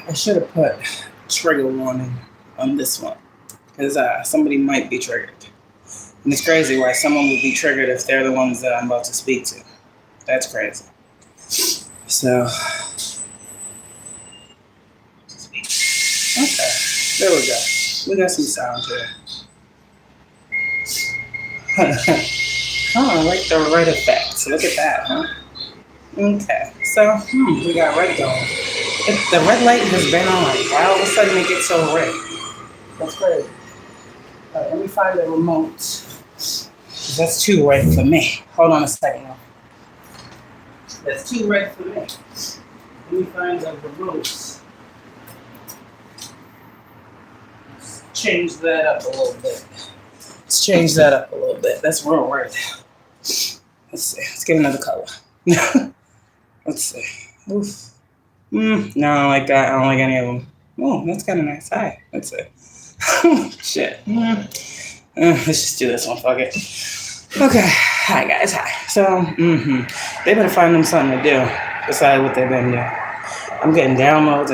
I should have put trigger warning on this one because somebody might be triggered. And it's crazy why someone would be triggered if they're the ones that I'm about to speak to. That's crazy. So, okay, there we go. We got some sound here. Oh, I like the red effects. Look at that, huh? Okay, so we got red going. The red light has been on. Why all of a sudden it gets so red? That's crazy. All right, let me find the remote. That's too red for me. Hold on a second. That's too red for me. Let me find the remote. Let's change that up a little bit. That's real red. Let's see. Let's get another color. Let's see. Oof. No, I don't like that. I don't like any of them. Oh, that's kind of nice. Hi. Let's see. Shit. Let's just do this one. Fuck it. Okay. Hi, guys. Hi. So, they better find them something to do besides what they've been doing. I'm getting downloads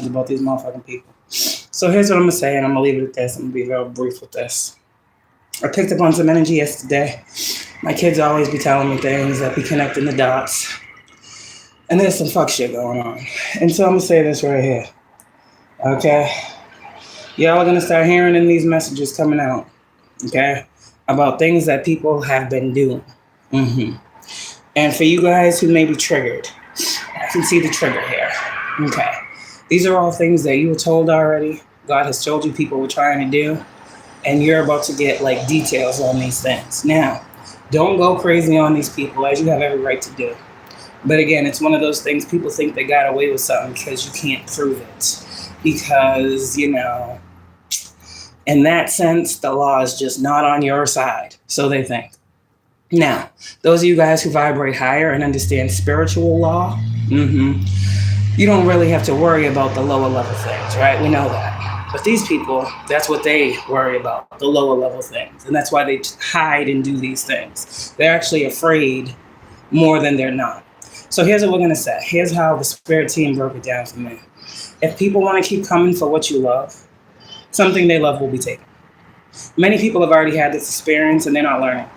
about these motherfucking people. So here's what I'm going to say, and I'm going to leave it at this. I'm going to be real brief with this. I picked up on some energy yesterday. My kids always be telling me things that be connecting the dots. And there's some fuck shit going on. And so I'm going to say this right here. Okay? Y'all are going to start hearing in these messages coming out. Okay? About things that people have been doing. And for you guys who may be triggered, I can see the trigger here. Okay? These are all things that you were told already. God has told you people were trying to do. And you're about to get like details on these things. Now, don't go crazy on these people as you have every right to do. But again, it's one of those things people think they got away with something because you can't prove it. Because, in that sense, the law is just not on your side. So they think. Now, those of you guys who vibrate higher and understand spiritual law, you don't really have to worry about the lower level things, right? We know that. But these people, that's what they worry about, the lower level things. And that's why they hide and do these things. They're actually afraid more than they're not. So here's what we're going to say. Here's how the spirit team broke it down for me. If people want to keep coming for what you love, something they love will be taken. Many people have already had this experience and they're not learning.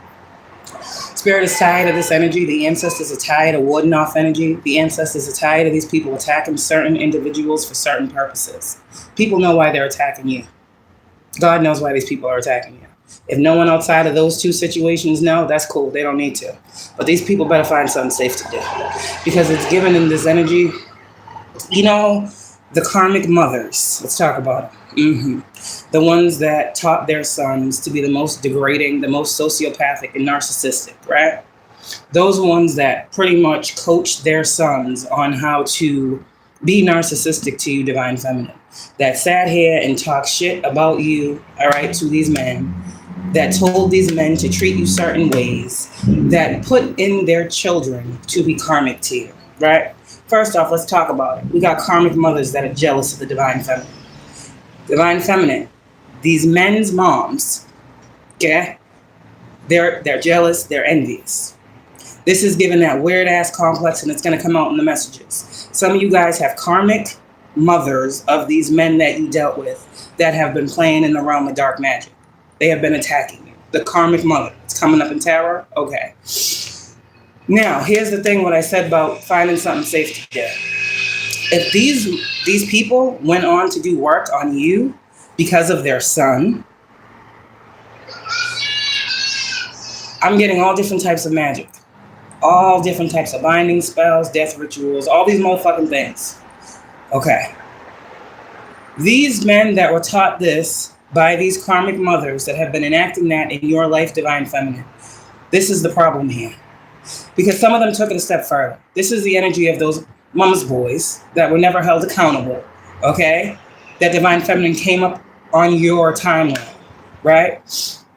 Spirit is tired of this energy. The ancestors are tired of warding off energy. The ancestors are tired of these people attacking certain individuals for certain purposes. People know why they're attacking you. God knows why these people are attacking you. If no one outside of those two situations know, that's cool. They don't need to. But these people better find something safe to do. Because it's given in this energy. The karmic mothers. Let's talk about them. The ones that taught their sons to be the most degrading, the most sociopathic and narcissistic, right? Those ones that pretty much coached their sons on how to be narcissistic to you, divine feminine. That sat here and talked shit about you, all right, to these men. That told these men to treat you certain ways. That put in their children to be karmic to you, right? First off, let's talk about it. We got karmic mothers that are jealous of the divine feminine. Divine feminine, these men's moms, okay? They're jealous, they're envious. This is given that weird ass complex, and it's gonna come out in the messages. Some of you guys have karmic mothers of these men that you dealt with that have been playing in the realm of dark magic. They have been attacking you. The karmic mother, it's coming up in tarot? Okay. Now, here's the thing, what I said about finding something safe to do. If these people went on to do work on you because of their son, I'm getting all different types of magic. All different types of binding spells, death rituals, all these motherfucking things. Okay. These men that were taught this by these karmic mothers that have been enacting that in your life, divine feminine, this is the problem here. Because some of them took it a step further. This is the energy of those mama's boys that were never held accountable, okay? That divine feminine came up on your timeline, right?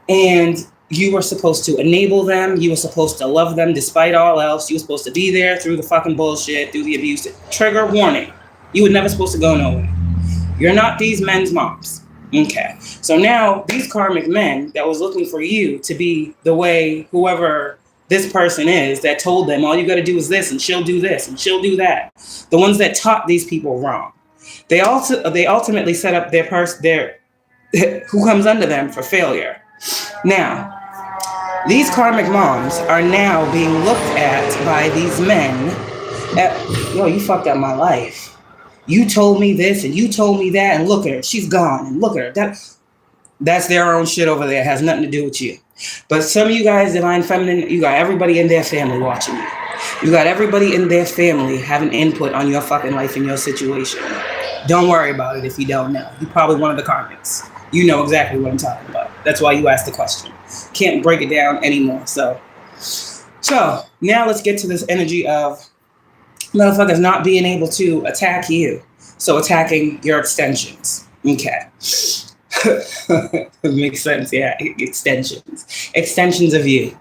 And you were supposed to enable them. You were supposed to love them despite all else. You were supposed to be there through the fucking bullshit, through the abuse. Trigger warning. You were never supposed to go nowhere. You're not these men's moms. Okay. So now these karmic men that was looking for you to be the way whoever this person is that told them all you got to do is this and she'll do this and she'll do that. The ones that taught these people wrong. They ultimately set up their who comes under them for failure. Now, these karmic moms are now being looked at by these men yo, you fucked up my life. You told me this and you told me that, and look at her, she's gone, and look at her. That's their own shit over there. It has nothing to do with you. But some of you guys, Divine Feminine, you got everybody in their family watching you. You got everybody in their family having input on your fucking life and your situation. Don't worry about it if you don't know. You're probably one of the karmics. You know exactly what I'm talking about. That's why you asked the question. Can't break it down anymore. So now let's get to this energy of motherfuckers not being able to attack you. So attacking your extensions. Okay. Makes sense, yeah. Extensions. Extensions of you.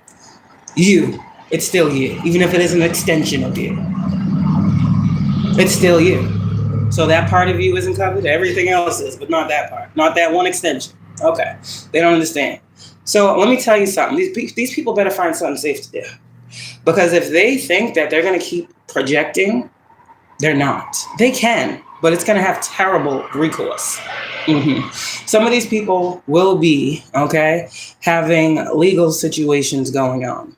You. It's still you. Even if it is an extension of you. It's still you. So that part of you isn't covered. Everything else is, but not that part. Not that one extension. Okay. They don't understand. So let me tell you something. These people better find something safe to do. Because if they think that they're going to keep projecting, they're not. They can, but it's going to have terrible recourse. Some of these people will be, okay, having legal situations going on.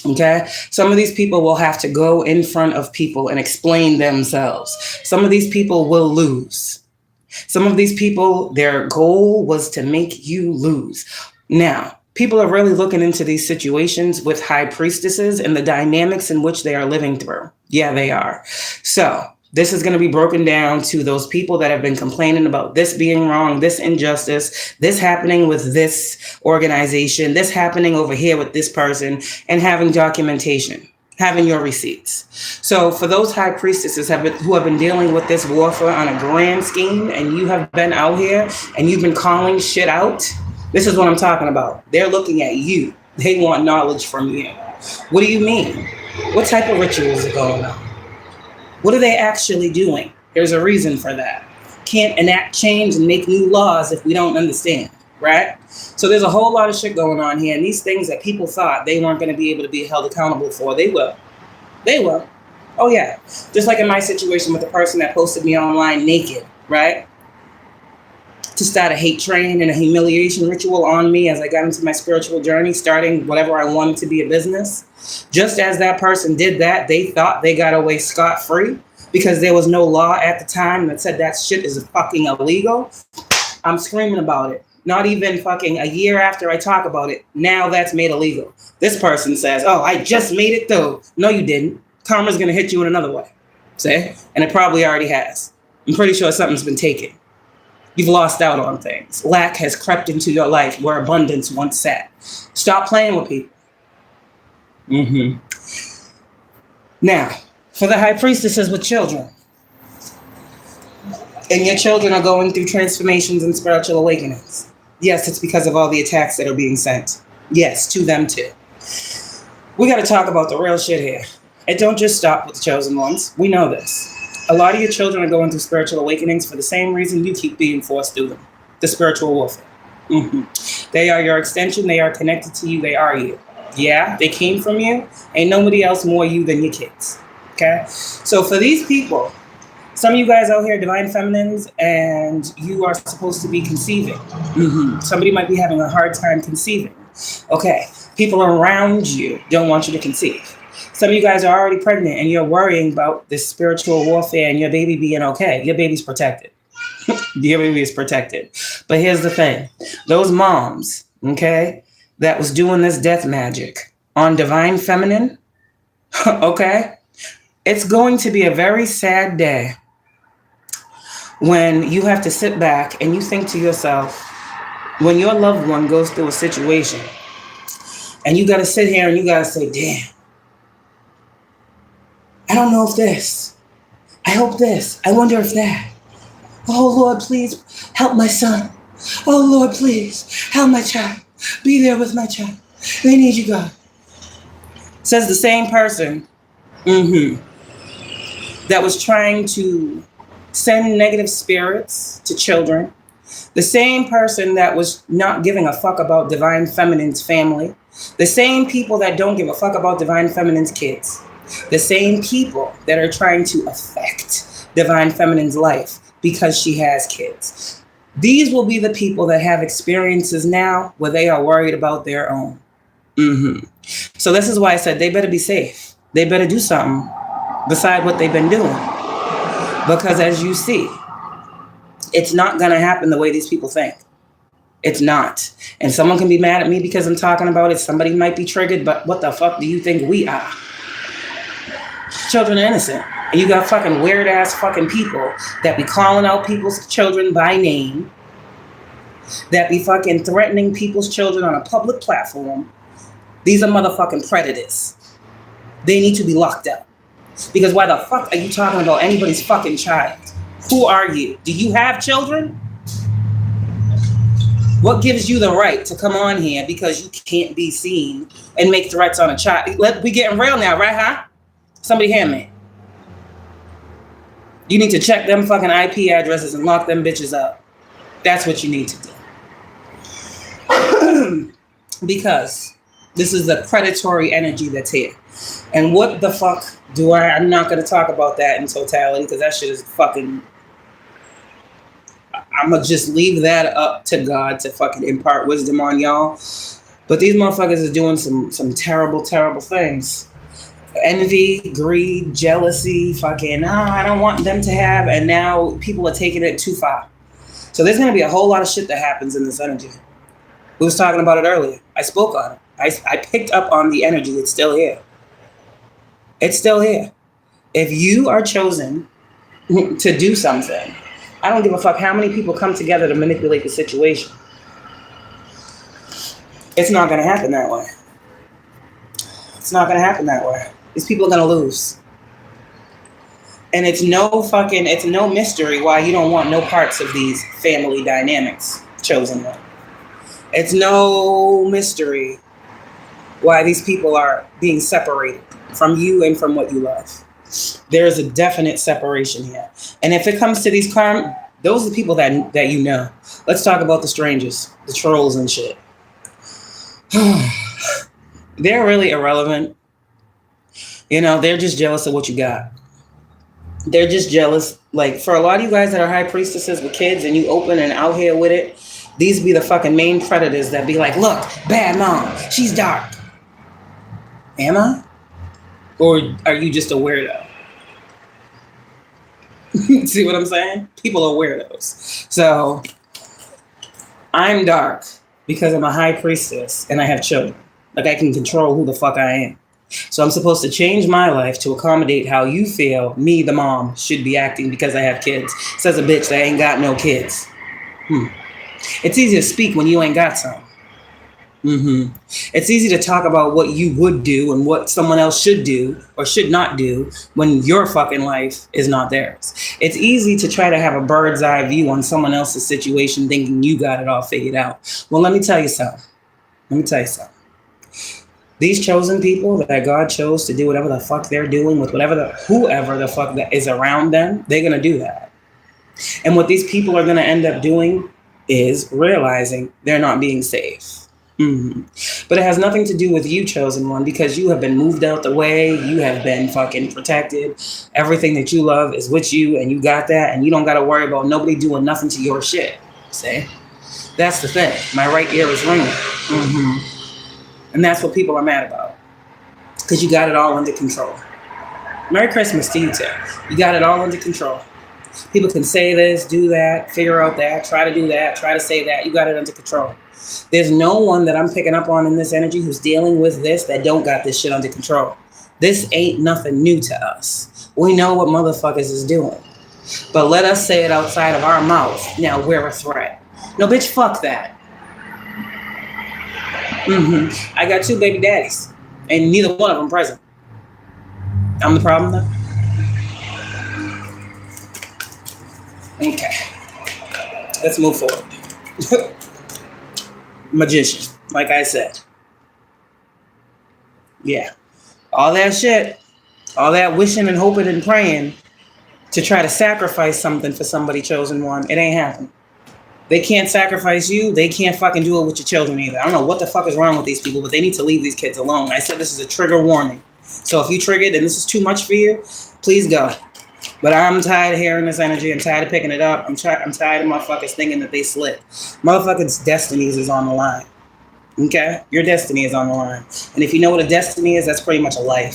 Okay, some of these people will have to go in front of people and explain themselves. Some of these people will lose. Some of these people, their goal was to make you lose. Now, people are really looking into these situations with high priestesses and the dynamics in which they are living through. Yeah, they are. So this is going to be broken down to those people that have been complaining about this being wrong, this injustice, this happening with this organization, this happening over here with this person, and having documentation, having your receipts. So for those high priestesses who have been dealing with this warfare on a grand scheme, and you have been out here and you've been calling shit out, this is what I'm talking about. They're looking at you. They want knowledge from you. What do you mean? What type of rituals are going on? What are they actually doing? There's a reason for that. Can't enact change and make new laws if we don't understand, right? So there's a whole lot of shit going on here. And these things that people thought they weren't going to be able to be held accountable for, they will. They will. Oh, yeah. Just like in my situation with the person that posted me online naked, right? To start a hate train and a humiliation ritual on me as I got into my spiritual journey, starting whatever I wanted to be a business. Just as that person did that, they thought they got away scot-free because there was no law at the time that said that shit is fucking illegal. I'm screaming about it. Not even fucking a year after I talk about it, now that's made illegal. This person says, oh, I just made it though. No, you didn't. Karma's going to hit you in another way. See? And it probably already has. I'm pretty sure something's been taken. You've lost out on things. Lack has crept into your life where abundance once sat. Stop playing with people. Now, for the high priestesses with children, and your children are going through transformations and spiritual awakenings. Yes, it's because of all the attacks that are being sent. Yes, to them too. We got to talk about the real shit here. It don't just stop with the chosen ones. We know this. A lot of your children are going through spiritual awakenings for the same reason you keep being forced through them. The spiritual warfare. They are your extension. They are connected to you. They are you. Yeah, they came from you. Ain't nobody else more you than your kids. Okay? So for these people, some of you guys out here, divine feminines, and you are supposed to be conceiving. Somebody might be having a hard time conceiving. Okay. People around you don't want you to conceive. Some of you guys are already pregnant and you're worrying about this spiritual warfare and your baby being okay. Your baby's protected. Your baby is protected. But here's the thing. Those moms, okay, that was doing this death magic on divine feminine, okay, it's going to be a very sad day when you have to sit back and you think to yourself, when your loved one goes through a situation and you got to sit here and you got to say, damn, I don't know if this. I hope this. I wonder if that. Oh, Lord, please help my son. Oh, Lord, please help my child. Be there with my child. They need you, God. Says the same person that was trying to send negative spirits to children. The same person that was not giving a fuck about divine feminine's family. The same people that don't give a fuck about Divine Feminine's kids. The same people that are trying to affect Divine Feminine's life because she has kids. These will be the people that have experiences now where they are worried about their own. So this is why I said they better be safe. They better do something beside what they've been doing. Because as you see, it's not going to happen the way these people think. It's not. And someone can be mad at me because I'm talking about it. Somebody might be triggered, but what the fuck do you think we are? Children are innocent. And you got fucking weird ass fucking people that be calling out people's children by name, that be fucking threatening people's children on a public platform. These are motherfucking predators. They need to be locked up. Because why the fuck are you talking about anybody's fucking child? Who are you? Do you have children? What gives you the right to come on here because you can't be seen and make threats on a child? We getting real now, right, huh? Somebody hand me. You need to check them fucking IP addresses and lock them bitches up. That's what you need to do. Because this is the predatory energy that's here. And what the fuck do I'm not going to talk about that in totality because that shit is fucking... I'm going to just leave that up to God to fucking impart wisdom on y'all. But these motherfuckers are doing some terrible, terrible things. Envy, greed, jealousy, fucking, I don't want them to have. And now people are taking it too far. So there's going to be a whole lot of shit that happens in this energy. We was talking about it earlier. I spoke on it. I picked up on the energy. It's still here. It's still here. If you are chosen to do something, I don't give a fuck how many people come together to manipulate the situation. It's not going to happen that way. It's not going to happen that way. These people are going to lose. And it's no mystery why you don't want no parts of these family dynamics, chosen one. It's no mystery why these people are being separated from you and from what you love. There's a definite separation here. And if it comes to these those are the people that you know. Let's talk about the strangers, the trolls and shit. They're really irrelevant. You know, they're just jealous of what you got. They're just jealous. Like, for a lot of you guys that are high priestesses with kids and you open and out here with it, these be the fucking main predators that be like, look, bad mom, she's dark. Am I? Or are you just a weirdo? See what I'm saying? People are weirdos. So, I'm dark because I'm a high priestess and I have children. Like, I can control who the fuck I am. So I'm supposed to change my life to accommodate how you feel me, the mom, should be acting because I have kids. Says a bitch that ain't got no kids. It's easy to speak when you ain't got some. It's easy to talk about what you would do and what someone else should do or should not do when your fucking life is not theirs. It's easy to try to have a bird's eye view on someone else's situation thinking you got it all figured out. Well, let me tell you something. These chosen people that God chose to do whatever the fuck they're doing with whoever the fuck that is around them, they're going to do that. And what these people are going to end up doing is realizing they're not being safe. But it has nothing to do with you, chosen one, because you have been moved out the way. You have been fucking protected. Everything that you love is with you, and you got that, and you don't got to worry about nobody doing nothing to your shit. See? That's the thing. My right ear is ringing. And that's what people are mad about. Because you got it all under control. Merry Christmas to you too. You got it all under control. People can say this, do that, figure out that, try to do that, try to say that. You got it under control. There's no one that I'm picking up on in this energy who's dealing with this that don't got this shit under control. This ain't nothing new to us. We know what motherfuckers is doing. But let us say it outside of our mouth. Now we're a threat. No, bitch, fuck that. I got 2 baby daddies, and neither one of them present. I'm the problem, though? Okay. Let's move forward. Magician, like I said. Yeah. All that shit, all that wishing and hoping and praying to try to sacrifice something for somebody chosen one, it ain't happening. They can't sacrifice you. They can't fucking do it with your children either. I don't know what the fuck is wrong with these people, but they need to leave these kids alone. I said this is a trigger warning. So if you triggered and this is too much for you, please go. But I'm tired of hearing this energy. I'm tired of picking it up. I'm tired of motherfuckers thinking that they slip. Motherfuckers' destinies is on the line. Okay? Your destiny is on the line. And if you know what a destiny is, that's pretty much a life.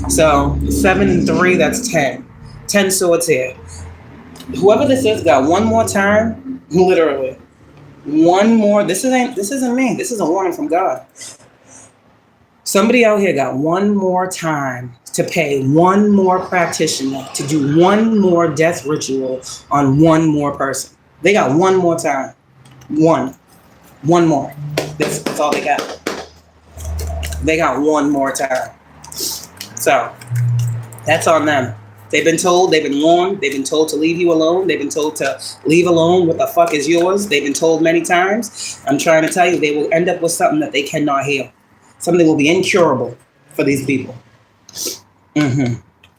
So 7 and 3, that's 10. 10 swords here. Whoever this is got one more time, literally. One more. This isn't me. This is a warning from God. Somebody out here got one more time to pay one more practitioner to do one more death ritual on one more person. They got one more time. One more. That's all they got. They got one more time. So that's on them. They've been told, they've been warned, they've been told to leave you alone. They've been told to leave alone what the fuck is yours. They've been told many times. I'm trying to tell you, they will end up with something that they cannot heal. Something will be incurable for these people.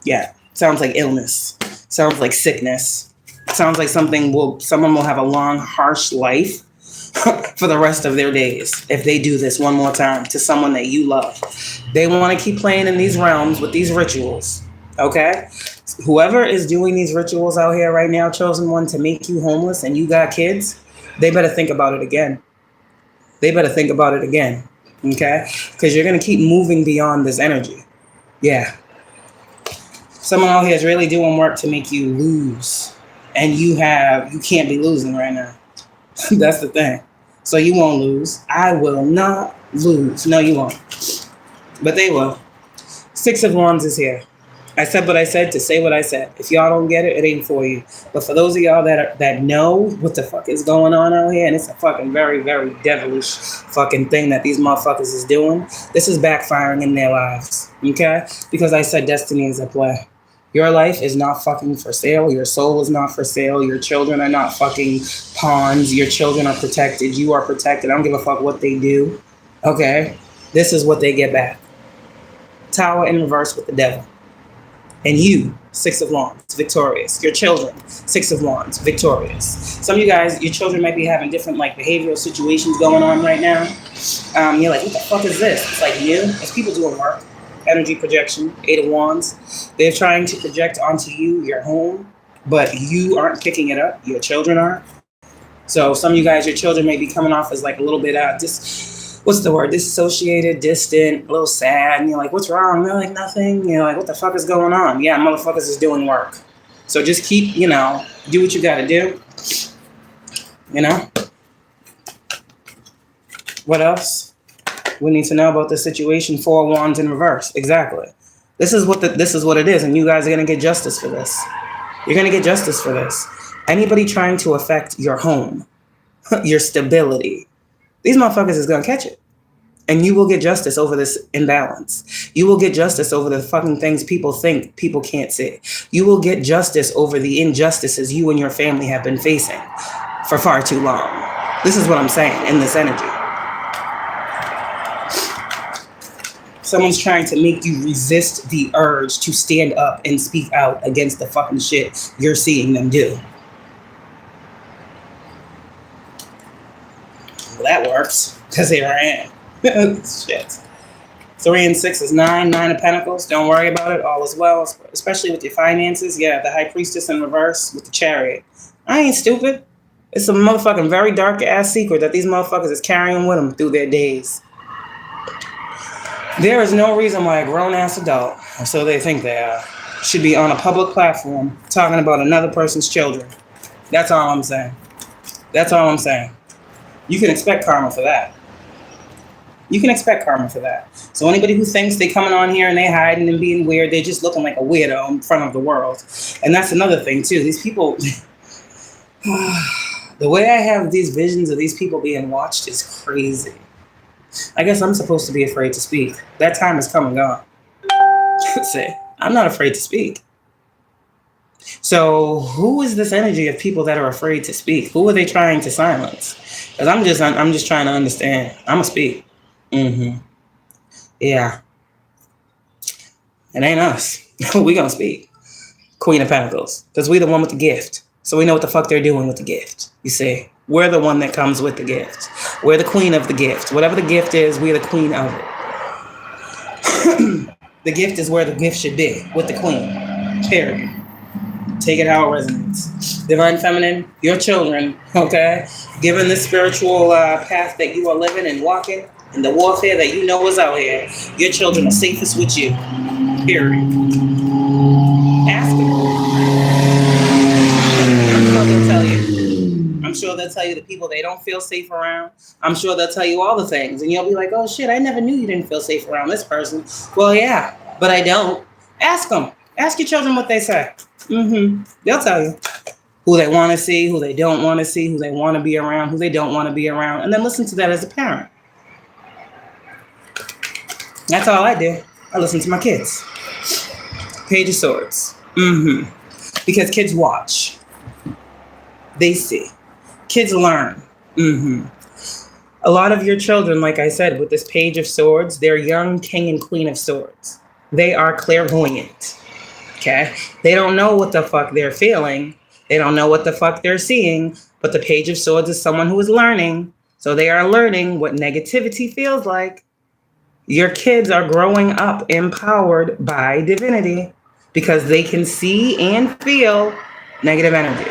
Yeah. Sounds like illness. Sounds like sickness. Sounds like someone will have a long, harsh life for the rest of their days if they do this one more time to someone that you love. They want to keep playing in these realms with these rituals. Okay? Whoever is doing these rituals out here right now, chosen one, to make you homeless and you got kids, they better think about it again. They better think about it again. Okay? Because you're going to keep moving beyond this energy. Yeah. Someone out here is really doing work to make you lose. And you can't be losing right now. That's the thing. So you won't lose. I will not lose. No, you won't. But they will. 6 of Wands is here. I said what I said to say what I said. If y'all don't get it, it ain't for you. But for those of y'all that know what the fuck is going on out here, and it's a fucking very, very devilish fucking thing that these motherfuckers is doing, this is backfiring in their lives. Okay? Because I said destiny is at play. Your life is not fucking for sale. Your soul is not for sale. Your children are not fucking pawns. Your children are protected. You are protected. I don't give a fuck what they do. Okay? This is what they get back. Tower in reverse with the devil. And you, 6 of Wands, victorious. Your children, 6 of Wands, victorious. Some of you guys, your children might be having different behavioral situations going on right now. You're like, what the fuck is this? It's like you. It's people doing work. Energy projection, 8 of Wands. They're trying to project onto you, your home, but you aren't picking it up. Your children are. So some of you guys, your children may be coming off as a little bit disassociated, distant, a little sad, and you're like, what's wrong? They're like, nothing. You're like, what the fuck is going on? Yeah, motherfuckers is doing work. So just keep, do what you gotta do. What else? We need to know about the situation. 4 Wands in reverse. Exactly. This is what it is, and you guys are gonna get justice for this. You're gonna get justice for this. Anybody trying to affect your home, your stability, these motherfuckers is gonna catch it. And you will get justice over this imbalance. You will get justice over the fucking things people think people can't see. You will get justice over the injustices you and your family have been facing for far too long. This is what I'm saying in this energy. Someone's trying to make you resist the urge to stand up and speak out against the fucking shit you're seeing them do. Well, that works, because here I am. Shit. 3 and 6 is 9. 9 of Pentacles. Don't worry about it. All is well, especially with your finances. Yeah, the High Priestess in reverse with the Chariot. I ain't stupid. It's a motherfucking very dark-ass secret that these motherfuckers is carrying with them through their days. There is no reason why a grown-ass adult, or so they think they are, should be on a public platform talking about another person's children. That's all I'm saying. That's all I'm saying. You can expect karma for that. You can expect karma for that. So anybody who thinks they coming on here and they hiding and being weird, they're just looking like a weirdo in front of the world. And that's another thing too. These people, the way I have these visions of these people being watched is crazy. I guess I'm supposed to be afraid to speak. That time has come and gone. See, I'm not afraid to speak. So who is this energy of people that are afraid to speak? Who are they trying to silence? Because I'm just trying to understand. I'm going to speak. Yeah. It ain't us. We going to speak. Queen of Pentacles. Because we the one with the gift. So we know what the fuck they're doing with the gift. You see? We're the one that comes with the gift. We're the queen of the gift. Whatever the gift is, we're the queen of it. The gift is where the gift should be, with the queen. Period. Take it how it resonates. Divine Feminine, your children, okay? Given the spiritual path that you are living and walking, and the warfare that you know is out here, your children are safest with you. Period. Ask them. I'm sure they'll tell you. I'm sure they'll tell you the people they don't feel safe around. I'm sure they'll tell you all the things. And you'll be like, oh shit, I never knew you didn't feel safe around this person. Well, yeah, but I don't. Ask them. Ask your children what they say. They'll tell you who they want to see, who they don't want to see, who they want to be around, who they don't want to be around. And then listen to that as a parent. That's all I do. I listen to my kids. Page of Swords. Because kids watch. They see. Kids learn. A lot of your children, like I said, with this Page of Swords, they're young king and queen of swords. They are clairvoyant. Okay? They don't know what the fuck they're feeling. They don't know what the fuck they're seeing. But the Page of Swords is someone who is learning. So they are learning what negativity feels like. Your kids are growing up empowered by divinity because they can see and feel negative energy.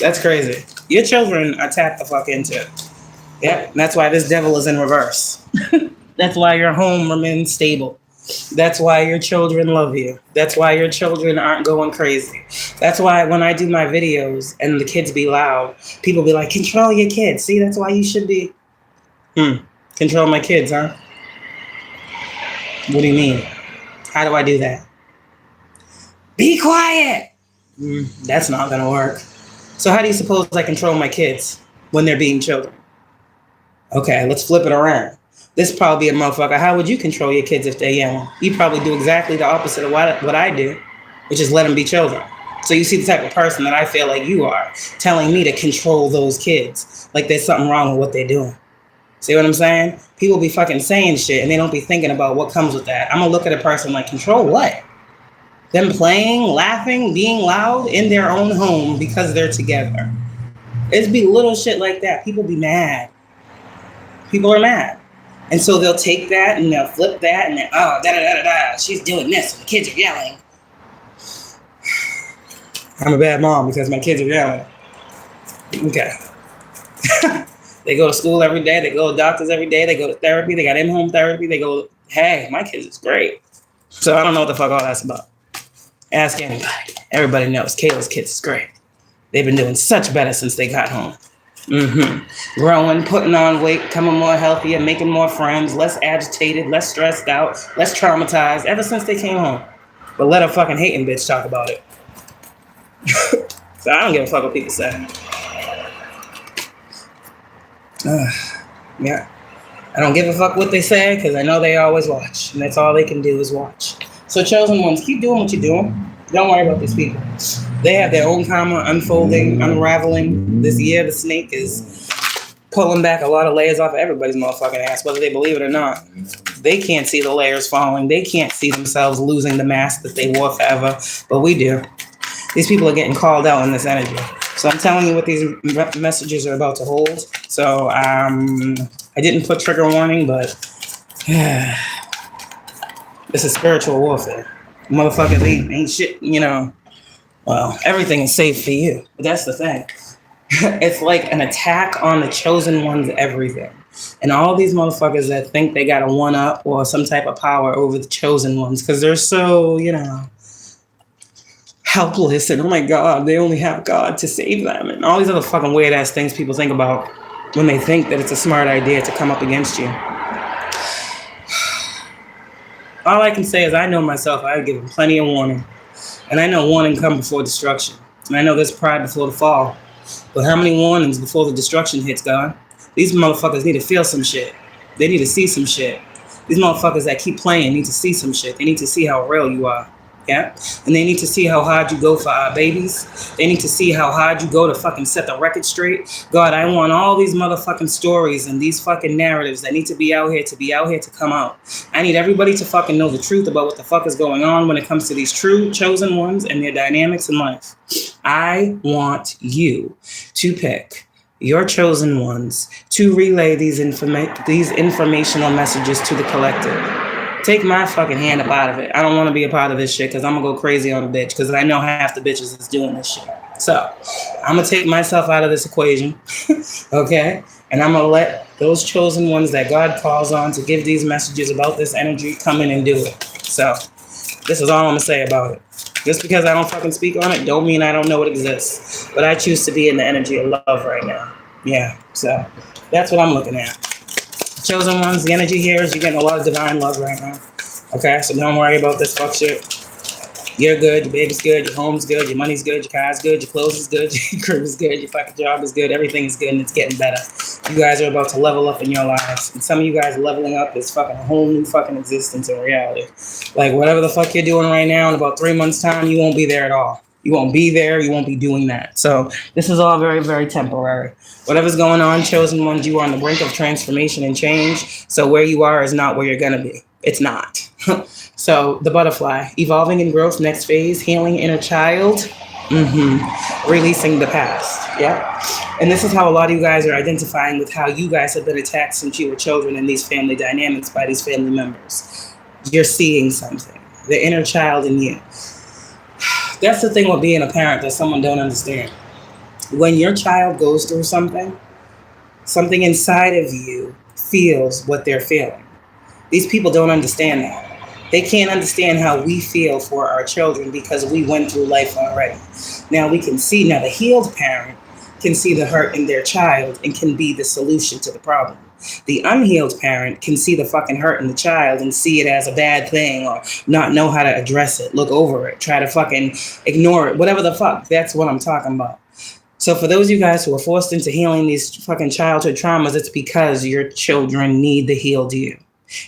That's crazy. Your children are tapped the fuck into it. Yep. That's why this devil is in reverse. That's why your home remains stable. That's why your children love you. That's why your children aren't going crazy. That's why when I do my videos and the kids be loud, people be like, control your kids. See, that's why you should be. Control my kids, huh? What do you mean? How do I do that? Be quiet. That's not gonna work. So how do you suppose I control my kids when they're being children? Okay, let's flip it around. This probably be a motherfucker. How would you control your kids if they're young? You probably do exactly the opposite of what I do, which is let them be children. So you see the type of person that I feel like you are, telling me to control those kids. Like there's something wrong with what they're doing. See what I'm saying? People be fucking saying shit and they don't be thinking about what comes with that. I'm gonna look at a person like, control what? Them playing, laughing, being loud in their own home because they're together. It's be little shit like that. People be mad. People are mad. And so they'll take that and they'll flip that and then, oh, da-da-da-da-da, she's doing this and the kids are yelling. I'm a bad mom because my kids are yelling. Okay. They go to school every day. They go to doctors every day. They go to therapy. They got in-home therapy. They go, hey, my kids is great. So I don't know what the fuck all that's about. Ask anybody. Everybody knows Kayla's kids is great. They've been doing such better since they got home. Growing, putting on weight, becoming more healthier, making more friends, less agitated, less stressed out, less traumatized ever since they came home. But let a fucking hating bitch talk about it. So I don't give a fuck what people say. Yeah. I don't give a fuck what they say because I know they always watch. And that's all they can do is watch. So chosen ones, keep doing what you're doing. Don't worry about these people. They have their own karma unfolding, unraveling. This year, the snake is pulling back a lot of layers off of everybody's motherfucking ass, whether they believe it or not. They can't see the layers falling. They can't see themselves losing the mask that they wore forever, but we do. These people are getting called out in this energy. So I'm telling you what these messages are about to hold. So I didn't put trigger warning, but this is spiritual warfare. Motherfuckers ain't shit, you know. Well, everything is safe for you. But that's the thing. It's like an attack on the chosen ones, everything. And all these motherfuckers that think they got a one-up or some type of power over the chosen ones because they're so, you know, helpless and oh my God, they only have God to save them. And all these other fucking weird-ass things people think about when they think that it's a smart idea to come up against you. All I can say is I know myself. I give them plenty of warning. And I know warning comes before destruction. And I know there's pride before the fall. But how many warnings before the destruction hits, God? These motherfuckers need to feel some shit. They need to see some shit. These motherfuckers that keep playing need to see some shit. They need to see how real you are. Yeah? And they need to see how hard you go for our babies. They need to see how hard you go to fucking set the record straight. God, I want all these motherfucking stories and these fucking narratives that need to be out here to come out. I need everybody to fucking know the truth about what the fuck is going on when it comes to these true chosen ones and their dynamics in life. I want you to pick your chosen ones to relay these informational messages to the collective. Take my fucking hand up out of it. I don't want to be a part of this shit because I'm going to go crazy on a bitch because I know half the bitches is doing this shit. So I'm going to take myself out of this equation, okay? And I'm going to let those chosen ones that God calls on to give these messages about this energy come in and do it. So this is all I'm going to say about it. Just because I don't fucking speak on it don't mean I don't know it exists. But I choose to be in the energy of love right now. Yeah, so that's what I'm looking at. Chosen ones, the energy here is you're getting a lot of divine love right now. Okay, so don't worry about this fuck shit. You're good, your baby's good, your home's good, your money's good, your car's good, your clothes is good, your crib is good, your fucking job is good, everything is good and it's getting better. You guys are about to level up in your lives. And some of you guys leveling up is fucking a whole new fucking existence in reality. Like whatever the fuck you're doing right now, in about 3 months' time, you won't be there at all. You won't be there, you won't be doing that. So this is all very, very temporary. Whatever's going on, chosen ones, you are on the brink of transformation and change. So where you are is not where you're gonna be. It's not. So the butterfly, evolving in growth, next phase, healing inner child, releasing the past. Yeah. And this is how a lot of you guys are identifying with how you guys have been attacked since you were children in these family dynamics by these family members. You're seeing something, the inner child in you. That's the thing with being a parent that someone don't understand. When your child goes through something inside of you feels what they're feeling. These people don't understand that. They can't understand how we feel for our children because we went through life already. Now we can see, now the healed parent can see the hurt in their child and can be the solution to the problem. The unhealed parent can see the fucking hurt in the child and see it as a bad thing or not know how to address it, look over it, try to fucking ignore it, whatever the fuck. That's what I'm talking about. So for those of you guys who are forced into healing these fucking childhood traumas, it's because your children need the healed you.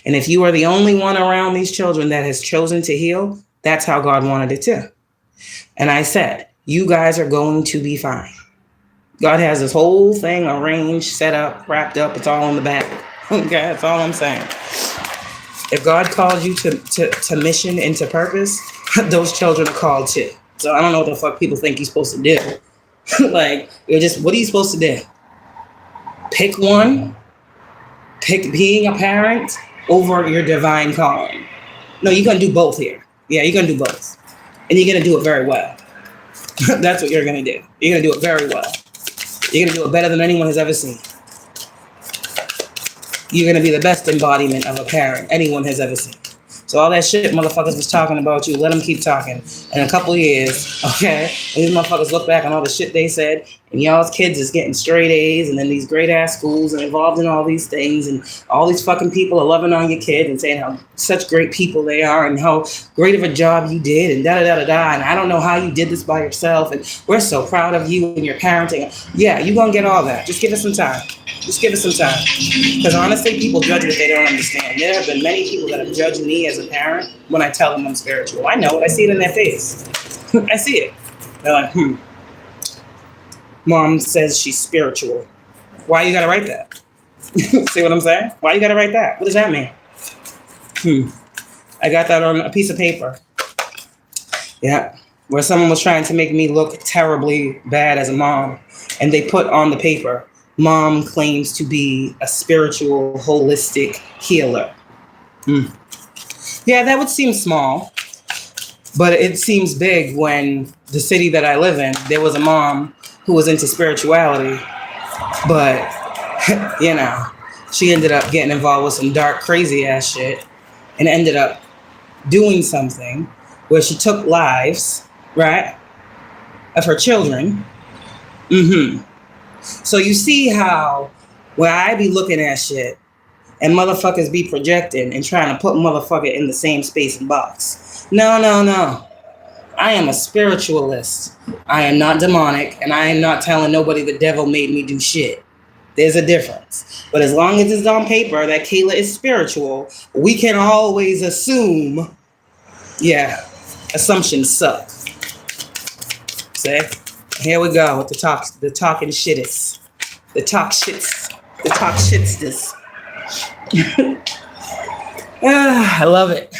And if you are the only one around these children that has chosen to heal, that's how God wanted it too. And I said, you guys are going to be fine. God has this whole thing arranged, set up, wrapped up. It's all in the back. Okay, that's all I'm saying. If God calls you to mission and to purpose, those children are called too. So I don't know what the fuck people think you're supposed to do. Like, you're just, what are you supposed to do? Pick one? Pick being a parent over your divine calling. No, you're going to do both here. Yeah, you're going to do both. And you're going to do it very well. That's what you're going to do. You're going to do it very well. You're going to do it better than anyone has ever seen. You're going to be the best embodiment of a parent anyone has ever seen. So all that shit motherfuckers was talking about you, let them keep talking. In a couple years, okay, and these motherfuckers look back on all the shit they said, and y'all's kids is getting straight A's and then these great ass schools and involved in all these things, and all these fucking people are loving on your kid and saying how such great people they are and how great of a job you did and da-da-da-da-da, and I don't know how you did this by yourself, and we're so proud of you and your parenting. Yeah, you're gonna get all that. Just give it some time. Just give it some time. Because honestly, people judge what they don't understand. There have been many people that have judged me as a parent when I tell them I'm spiritual. I know it. I see it in their face. I see it. They're like, Mom says she's spiritual. Why you gotta write that? See what I'm saying? Why you gotta write that? What does that mean? I got that on a piece of paper. Yeah. Where someone was trying to make me look terribly bad as a mom. And they put on the paper, Mom claims to be a spiritual, holistic healer. Yeah, that would seem small, but it seems big when the city that I live in, there was a mom who was into spirituality, but, you know, she ended up getting involved with some dark, crazy ass shit and ended up doing something where she took lives, right, of her children. So you see how where I be looking at shit and motherfuckers be projecting and trying to put motherfucker in the same space and box. No. I am a spiritualist. I am not demonic, and I am not telling nobody the devil made me do shit. There's a difference. But as long as it's on paper that Kayla is spiritual, we can always assume, yeah, assumptions suck. See? Here we go with the talking shittis. The talk shits this. I love it.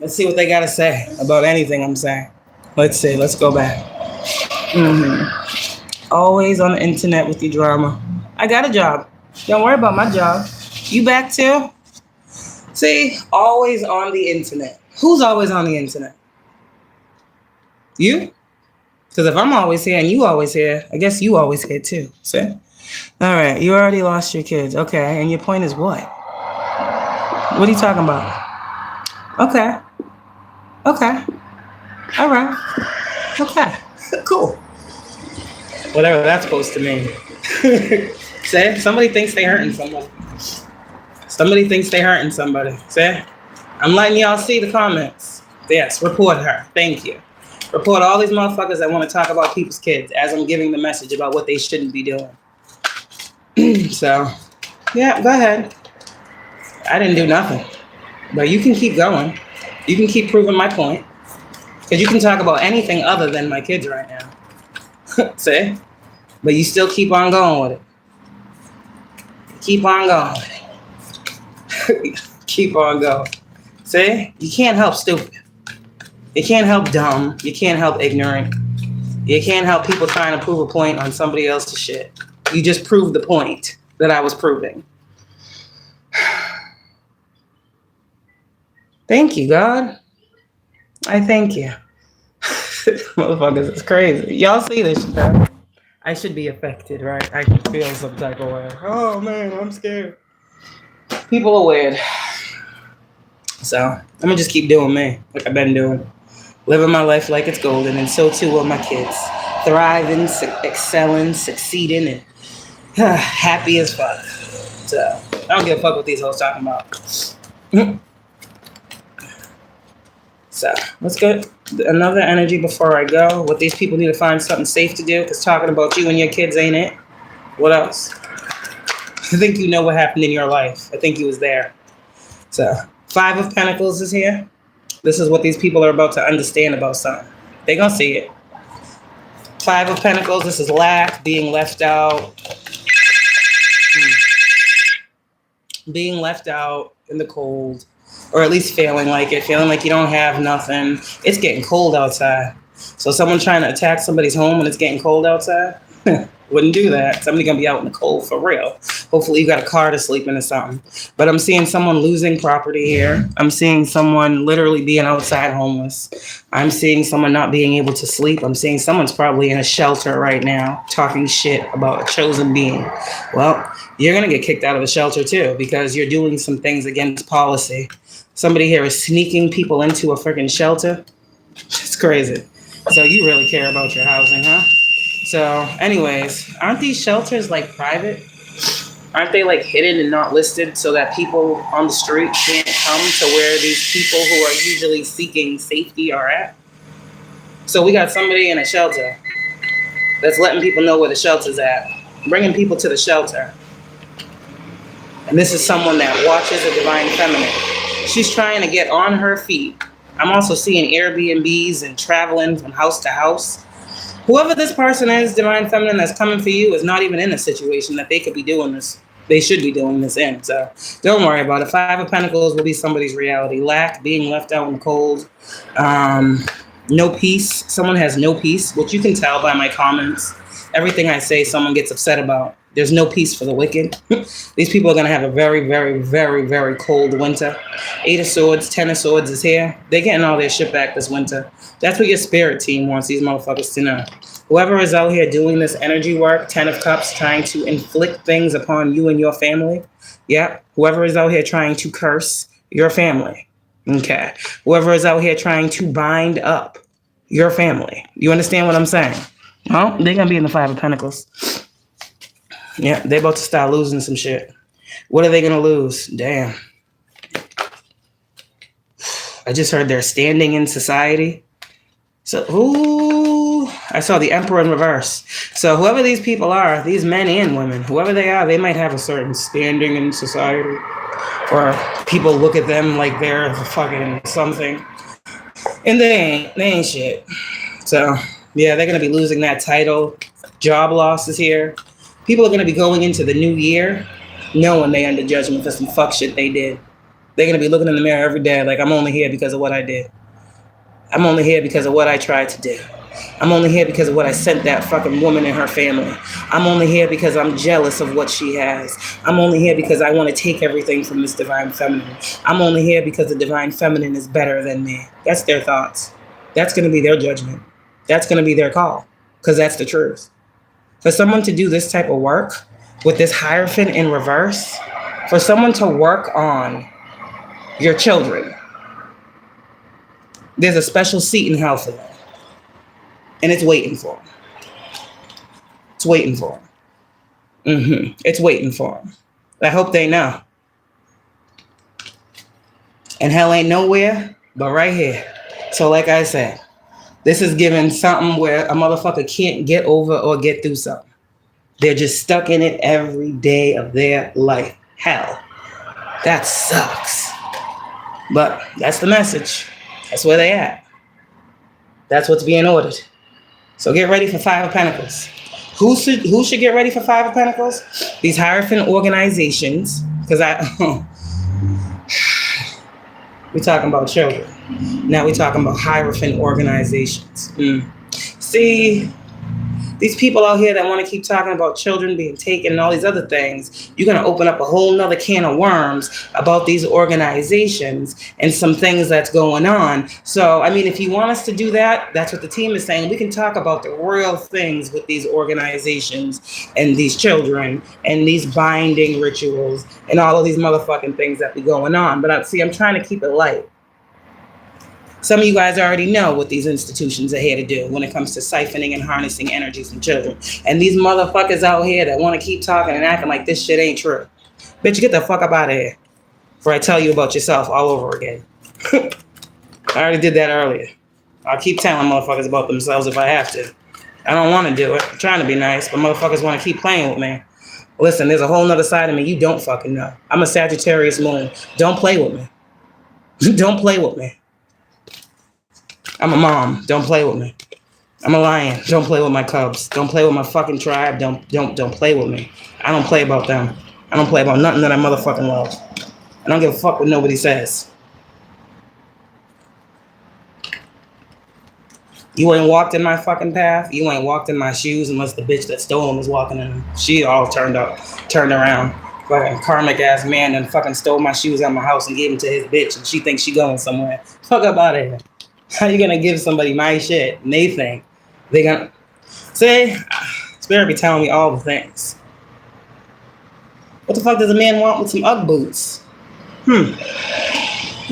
Let's see what they got to say about anything I'm saying. Let's see. Let's go back. Always on the internet with your drama. I got a job. Don't worry about my job. You back too? See, always on the internet. Who's always on the internet? You? Because if I'm always here and you always here, I guess you always here too. See? All right, you already lost your kids. Okay, and your point is what? What are you talking about? Okay. Okay. All right. Okay. Cool. Whatever that's supposed to mean. See? Somebody thinks they're hurting somebody. Somebody thinks they're hurting somebody. See? I'm letting y'all see the comments. Yes, report her. Thank you. Report all these motherfuckers that want to talk about people's kids as I'm giving the message about what they shouldn't be doing. So, yeah, go ahead. I didn't do nothing. But you can keep going. You can keep proving my point. Because you can talk about anything other than my kids right now. See? But you still keep on going with it. Keep on going with it. Keep on going. See? You can't help stupid. You can't help dumb. You can't help ignorant. You can't help people trying to prove a point on somebody else's shit. You just proved the point that I was proving. Thank you, God. I thank you. Motherfuckers, it's crazy. Y'all see this shit, though? I should be affected, right? I can feel some type of way. Oh, man, I'm scared. People are weird. So, I'm going to just keep doing me, like I've been doing. Living my life like it's golden, and so too will my kids. Thriving, excelling, succeeding, and happy as fuck. So, I don't give a fuck what these hoes talking about. So, let's get another energy before I go. What these people need to find something safe to do, because talking about you and your kids ain't it. What else? I think you know what happened in your life. I think you was there. So, 5 of Pentacles is here. This is what these people are about to understand about something. They gonna see it. 5 of Pentacles, this is lack, being left out. Being left out in the cold. Or at least feeling like it. Feeling like you don't have nothing. It's getting cold outside. So someone trying to attack somebody's home when it's getting cold outside? Wouldn't do that. Somebody gonna be out in the cold for real. Hopefully you got a car to sleep in or something. But I'm seeing someone losing property here. I'm seeing someone literally being outside homeless. I'm seeing someone not being able to sleep. I'm seeing someone's probably in a shelter right now talking shit about a chosen being. Well, you're gonna get kicked out of a shelter too because you're doing some things against policy. Somebody here is sneaking people into a freaking shelter. It's crazy. So you really care about your housing, huh? So anyways, aren't these shelters like private? Aren't they like hidden and not listed so that people on the street can't come to where these people who are usually seeking safety are at? So we got somebody in a shelter that's letting people know where the shelter's at, bringing people to the shelter. And this is someone that watches a divine feminine. She's trying to get on her feet. I'm also seeing Airbnbs and traveling from house to house. Whoever this person is, divine feminine, that's coming for you is not even in a situation that they could be doing this. They should be doing this in. So don't worry about it. 5 of Pentacles will be somebody's reality. Lack, being left out in the cold. No peace. Someone has no peace, which you can tell by my comments. Everything I say, someone gets upset about. There's no peace for the wicked. These people are going to have a very, very, very, very cold winter. 8 of Swords, 10 of Swords is here. They're getting all their shit back this winter. That's what your spirit team wants these motherfuckers to know. Whoever is out here doing this energy work, 10 of Cups, trying to inflict things upon you and your family. Yeah. Whoever is out here trying to curse your family. Okay. Whoever is out here trying to bind up your family. You understand what I'm saying? Well, they're going to be in the 5 of Pentacles. Yeah, they're about to start losing some shit. What are they going to lose? Damn. I just heard they're standing in society. So, ooh, I saw the Emperor in reverse. So whoever these people are, these men and women, whoever they are, they might have a certain standing in society. Or people look at them like they're fucking something. And they ain't shit. So, yeah, they're going to be losing that title. Job losses here. People are going to be going into the new year knowing they under judgment for some fuck shit they did. They're going to be looking in the mirror every day like, I'm only here because of what I did. I'm only here because of what I tried to do. I'm only here because of what I sent that fucking woman and her family. I'm only here because I'm jealous of what she has. I'm only here because I want to take everything from this divine feminine. I'm only here because the divine feminine is better than me. That's their thoughts. That's going to be their judgment. That's going to be their call, because that's the truth. For someone to do this type of work with this Hierophant in reverse, for someone to work on your children, there's a special seat in hell for them. And it's waiting for them. It's waiting for them. It's waiting for them. I hope they know. And hell ain't nowhere but right here. So like I said, this is giving something where a motherfucker can't get over or get through something. They're just stuck in it every day of their life. Hell, that sucks. But that's the message. That's where they at. That's what's being ordered. So get ready for Five of Pentacles. Who should get ready for Five of Pentacles? These Hierophant organizations. Because we're talking about children. Now we're talking about Hierophant organizations. See, these people out here that want to keep talking about children being taken and all these other things, you're going to open up a whole nother can of worms about these organizations and some things that's going on. So, I mean, if you want us to do that, that's what the team is saying. We can talk about the real things with these organizations and these children and these binding rituals and all of these motherfucking things that be going on. But I'm trying to keep it light. Some of you guys already know what these institutions are here to do when it comes to siphoning and harnessing energies from children. And these motherfuckers out here that want to keep talking and acting like this shit ain't true. Bitch, get the fuck up out of here before I tell you about yourself all over again. I already did that earlier. I'll keep telling motherfuckers about themselves if I have to. I don't want to do it. I'm trying to be nice, but motherfuckers want to keep playing with me. Listen, there's a whole nother side of me you don't fucking know. I'm a Sagittarius moon. Don't play with me. Don't play with me. I'm a mom. Don't play with me. I'm a lion. Don't play with my cubs. Don't play with my fucking tribe. Don't play with me. I don't play about them. I don't play about nothing that I motherfucking love. I don't give a fuck what nobody says. You ain't walked in my fucking path. You ain't walked in my shoes unless the bitch that stole them was walking in them. She all turned around. Fucking karmic ass man and fucking stole my shoes out of my house and gave them to his bitch, and she thinks she going somewhere. Fuck up out of here. How you gonna give somebody my shit and they think they gonna say, Spirit be telling me all the things. What the fuck does a man want with some Ugg boots? What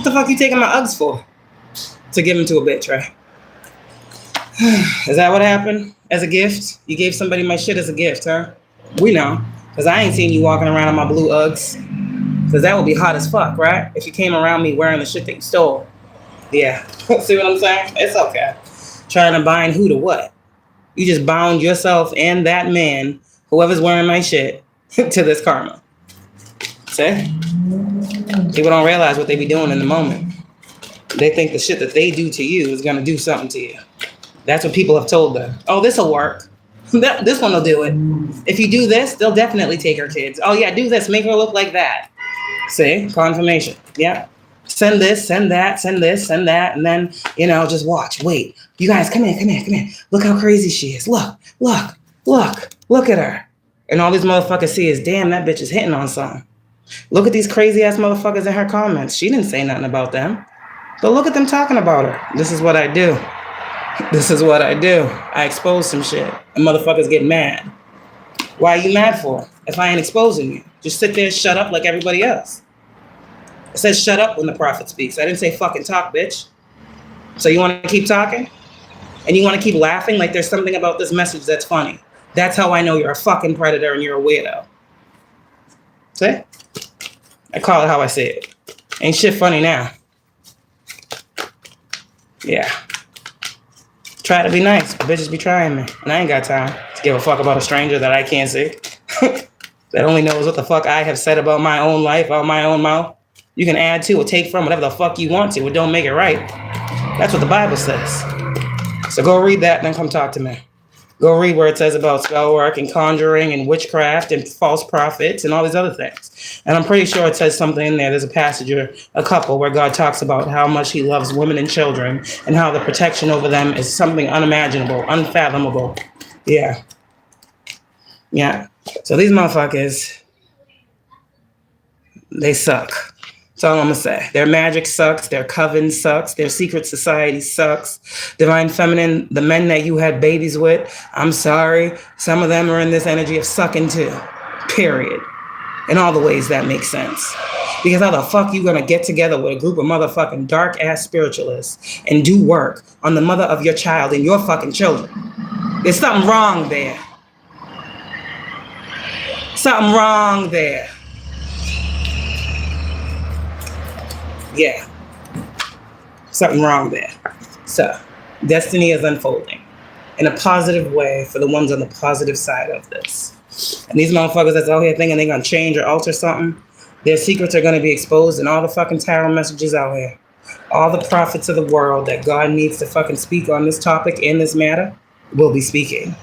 the fuck you taking my Uggs for? To give them to a bitch, right? Is that what happened? As a gift? You gave somebody my shit as a gift, huh? We know. Because I ain't seen you walking around in my blue Uggs. Because that would be hot as fuck, right? If you came around me wearing the shit that you stole. Yeah. See what I'm saying? It's okay. Trying to bind who to what? You just bound yourself and that man, whoever's wearing my shit, to this karma. See? People don't realize what they be doing in the moment. They think the shit that they do to you is going to do something to you. That's what people have told them. Oh, this will work. This one will do it. If you do this, they'll definitely take her kids. Oh, yeah, do this. Make her look like that. See? Confirmation. Yeah. Send this, send that, send this, send that. And then, just watch. Wait. You guys, come here. Look how crazy she is. Look at her. And all these motherfuckers see is, damn, that bitch is hitting on something. Look at these crazy ass motherfuckers in her comments. She didn't say nothing about them. But look at them talking about her. This is what I do. I expose some shit. And motherfuckers get mad. Why are you mad for? If I ain't exposing you. Just sit there and shut up like everybody else. It says shut up when the prophet speaks. I didn't say fucking talk, bitch. So you want to keep talking? And you want to keep laughing like there's something about this message that's funny. That's how I know you're a fucking predator and you're a weirdo. See? I call it how I say it. Ain't shit funny now. Yeah. Try to be nice, but bitches be trying me. And I ain't got time to give a fuck about a stranger that I can't see. That only knows what the fuck I have said about my own life, out my own mouth. You can add to or take from whatever the fuck you want to. It don't make it right. That's what the Bible says. So go read that and then come talk to me. Go read where it says about spell work and conjuring and witchcraft and false prophets and all these other things. And I'm pretty sure it says something in there. There's a passage or a couple where God talks about how much he loves women and children and how the protection over them is something unimaginable, unfathomable. Yeah. Yeah. So these motherfuckers, they suck. That's all I'm going to say. Their magic sucks. Their coven sucks. Their secret society sucks. Divine Feminine, the men that you had babies with, I'm sorry. Some of them are in this energy of sucking too. Period. In all the ways that make sense. Because how the fuck you going to get together with a group of motherfucking dark-ass spiritualists and do work on the mother of your child and your fucking children? There's something wrong there. Something wrong there. Yeah, something wrong there. So, destiny is unfolding in a positive way for the ones on the positive side of this. And these motherfuckers that's out here thinking they're going to change or alter something, their secrets are going to be exposed in all the fucking tarot messages out here. All the prophets of the world that God needs to fucking speak on this topic in this matter will be speaking.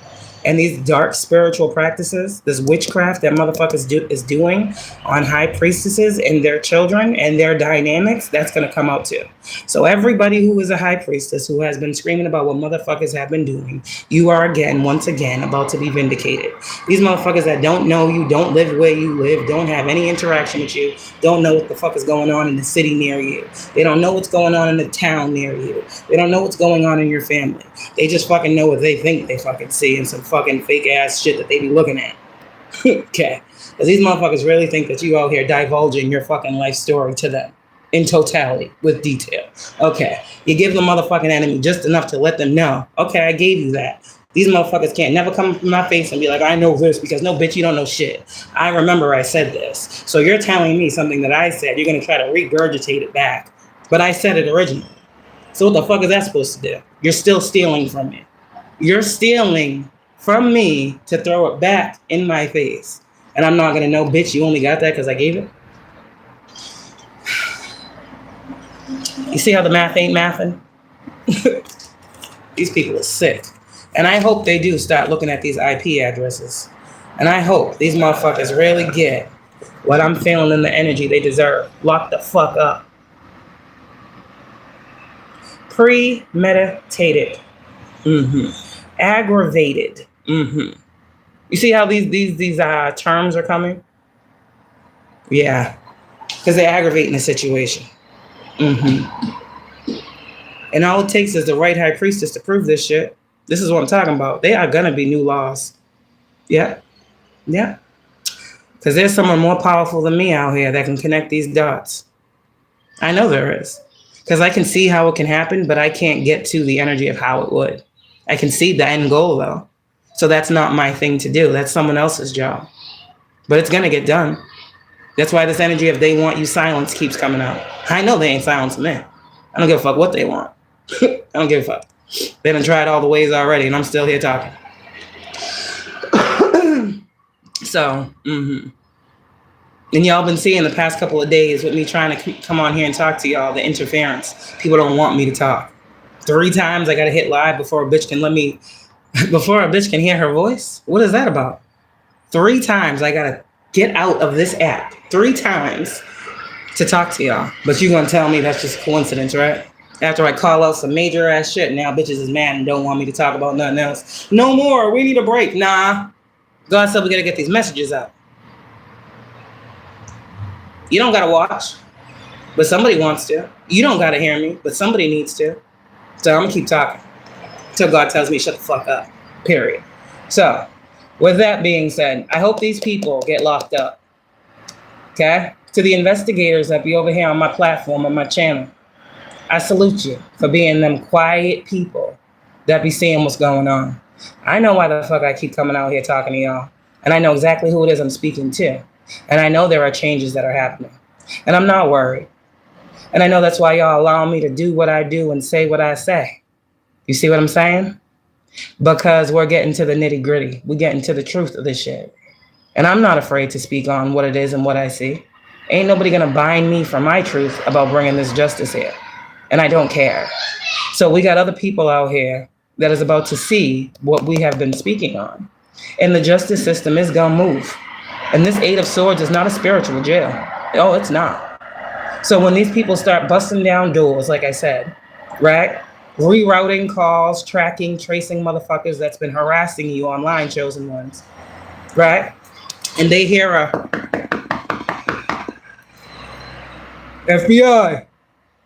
And these dark spiritual practices, this witchcraft that motherfuckers is doing on high priestesses and their children and their dynamics, that's going to come out too. So everybody who is a high priestess who has been screaming about what motherfuckers have been doing, you are once again, about to be vindicated. These motherfuckers that don't know you, don't live where you live, don't have any interaction with you, don't know what the fuck is going on in the city near you. They don't know what's going on in the town near you. They don't know what's going on in your family. They just fucking know what they think they fucking see and some fucking fake ass shit that they be looking at. Okay. Because these motherfuckers really think that you out here divulging your fucking life story to them in totality with detail. Okay. You give the motherfucking enemy just enough to let them know, okay, I gave you that. These motherfuckers can't never come in my face and be like, I know this, because no, bitch, you don't know shit. I remember I said this. So you're telling me something that I said. You're going to try to regurgitate it back. But I said it originally. So what the fuck is that supposed to do? You're still stealing from me. You're stealing from me to throw it back in my face. And I'm not going to know, bitch, you only got that because I gave it? You see how the math ain't mathing? These people are sick. And I hope they do start looking at these IP addresses. And I hope these motherfuckers really get what I'm feeling in the energy they deserve. Lock the fuck up. Premeditated. Aggravated. You see how these terms are coming? Yeah. Because they're aggravating the situation. And all it takes is the right high priestess to prove this shit. This is what I'm talking about. They are going to be new laws. Yeah. Yeah. Because there's someone more powerful than me out here that can connect these dots. I know there is. Because I can see how it can happen, but I can't get to the energy of how it would. I can see the end goal, though. So that's not my thing to do. That's someone else's job. But it's going to get done. That's why this energy of they want you silence keeps coming out. I know they ain't silencing me. I don't give a fuck what they want. I don't give a fuck. They done tried all the ways already, and I'm still here talking. So, and y'all been seeing the past couple of days with me trying to come on here and talk to y'all, the interference. People don't want me to talk. 3 times I got to hit live before a bitch can before a bitch can hear her voice? What is that about? 3 times I got to get out of this app. 3 times to talk to y'all. But you going to tell me that's just coincidence, right? After I call out some major ass shit, now bitches is mad and don't want me to talk about nothing else. No more. We need a break. Nah. God said we got to get these messages out. You don't got to watch, but somebody wants to. You don't got to hear me, but somebody needs to. So I'm going to keep talking until God tells me shut the fuck up. Period. So, with that being said, I hope these people get locked up. Okay? To the investigators that be over here on my platform, on my channel, I salute you for being them quiet people that be seeing what's going on. I know why the fuck I keep coming out here talking to y'all. And I know exactly who it is I'm speaking to. And I know there are changes that are happening. And I'm not worried. And I know that's why y'all allow me to do what I do and say what I say. You see what I'm saying? Because we're getting to the nitty gritty. We're getting to the truth of this shit. And I'm not afraid to speak on what it is and what I see. Ain't nobody gonna bind me from my truth about bringing this justice here. And I don't care. So we got other people out here that is about to see what we have been speaking on. And the justice system is going to move. And this Eight of Swords is not a spiritual jail. Oh, it's not. So when these people start busting down doors, like I said, right? Rerouting calls, tracking, tracing motherfuckers that's been harassing you online, chosen ones, right? And they hear a FBI.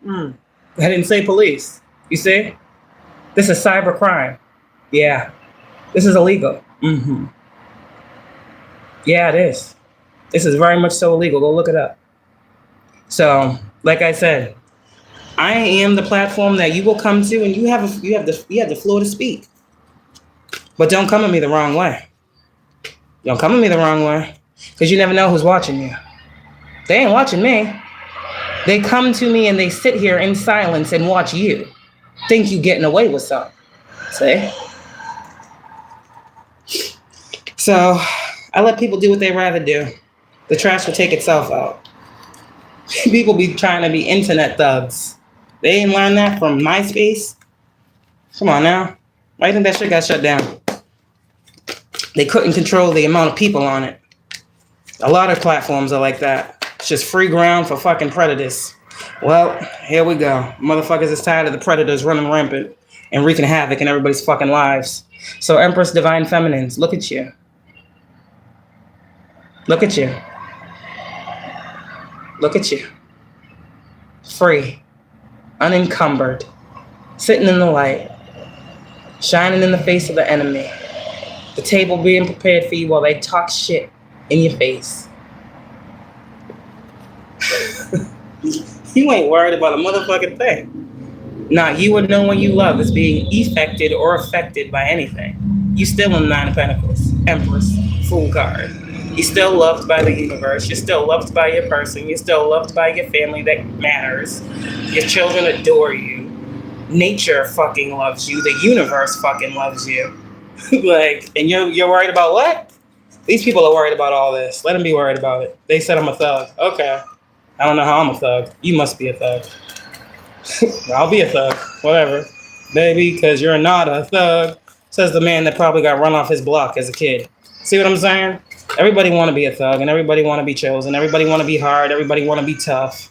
I didn't say police. You see? This is cyber crime. Yeah. This is illegal. Yeah, it is. This is very much so illegal. Go look it up. So, like I said, I am the platform that you will come to, and you have the floor to speak. But don't come at me the wrong way. Don't come at me the wrong way, because you never know who's watching you. They ain't watching me. They come to me and they sit here in silence and watch you. Think you getting away with something. See? So I let people do what they rather do. The trash will take itself out. People be trying to be internet thugs. They didn't learn that from MySpace. Come on now. Why do you think that shit got shut down? They couldn't control the amount of people on it. A lot of platforms are like that. It's just free ground for fucking predators. Well, here we go. Motherfuckers is tired of the predators running rampant and wreaking havoc in everybody's fucking lives. So Empress Divine Feminines, look at you. Look at you. Look at you. Free. Unencumbered. Sitting in the light. Shining in the face of the enemy. The table being prepared for you while they talk shit in your face. You ain't worried about a motherfucking thing. Nah, you or no one you love is being affected or affected by anything. You still in the Nine of Pentacles. Empress. Fool card. You're still loved by the universe. You're still loved by your person. You're still loved by your family that matters. Your children adore you. Nature fucking loves you. The universe fucking loves you. Like, and you're worried about what? These people are worried about all this. Let them be worried about it. They said I'm a thug. Okay. I don't know how I'm a thug. You must be a thug. I'll be a thug. Whatever. Baby, because you're not a thug, says the man that probably got run off his block as a kid. See what I'm saying? Everybody want to be a thug, and everybody want to be chosen. Everybody want to be hard. Everybody want to be tough.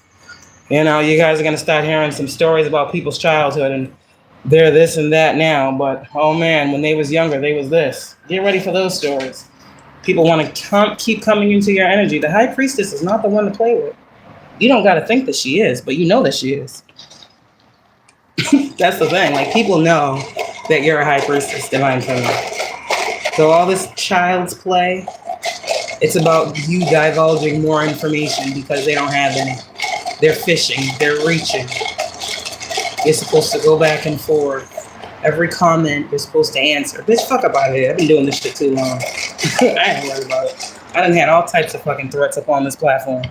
You know, you guys are going to start hearing some stories about people's childhood, and they're this and that now. But, oh, man, when they was younger, they was this. Get ready for those stories. People want to keep coming into your energy. The High Priestess is not the one to play with. You don't got to think that she is, but you know that she is. That's the thing. Like, people know that you're a High Priestess, Divine Feminine. So all this child's play, it's about you divulging more information because they don't have any. They're fishing. They're reaching. You're supposed to go back and forth. Every comment you're supposed to answer. Bitch, fuck up out of here. I've been doing this shit too long. I ain't worried about it. I done had all types of fucking threats up on this platform.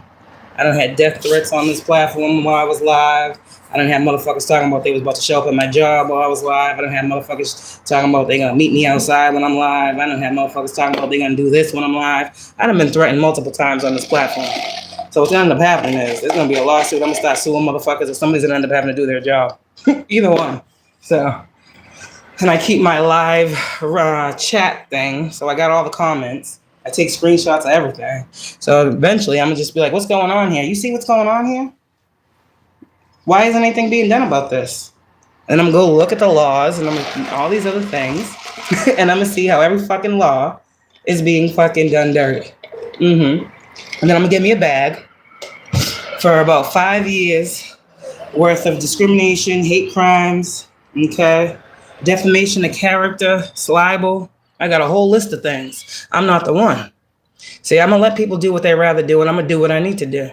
I done had death threats on this platform while I was live. I done had motherfuckers talking about they was about to show up at my job while I was live. I done had motherfuckers talking about they gonna meet me outside when I'm live. I done had motherfuckers talking about they gonna do this when I'm live. I done been threatened multiple times on this platform. So what's gonna end up happening is there's gonna be a lawsuit. I'm gonna start suing motherfuckers, or somebody's gonna end up having to do their job. Either one. So, and I keep my live chat thing. So I got all the comments. I take screenshots of everything. So eventually I'm gonna just be like, what's going on here? You see what's going on here? Why isn't anything being done about this? And I'm gonna go look at the laws and I'm gonna all these other things. And I'm gonna see how every fucking law is being fucking done dirty. And then I'm gonna get me a bag for about 5 years worth of discrimination, hate crimes, okay? Defamation of character, libel. I got a whole list of things. I'm not the one. See, I'm going to let people do what they rather do, and I'm going to do what I need to do.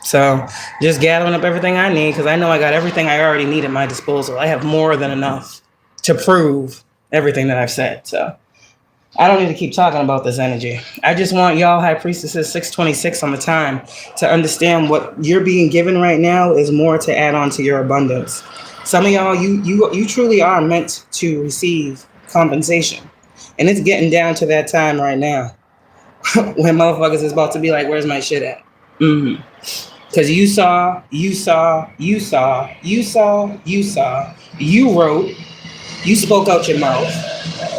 So just gathering up everything I need, because I know I got everything I already need at my disposal. I have more than enough to prove everything that I've said. So I don't need to keep talking about this energy. I just want y'all High Priestesses 626 on the time to understand what you're being given right now is more to add on to your abundance. Some of y'all, you truly are meant to receive compensation. And it's getting down to that time right now when motherfuckers is about to be like, where's my shit at? Because you saw, you wrote, You spoke out your mouth.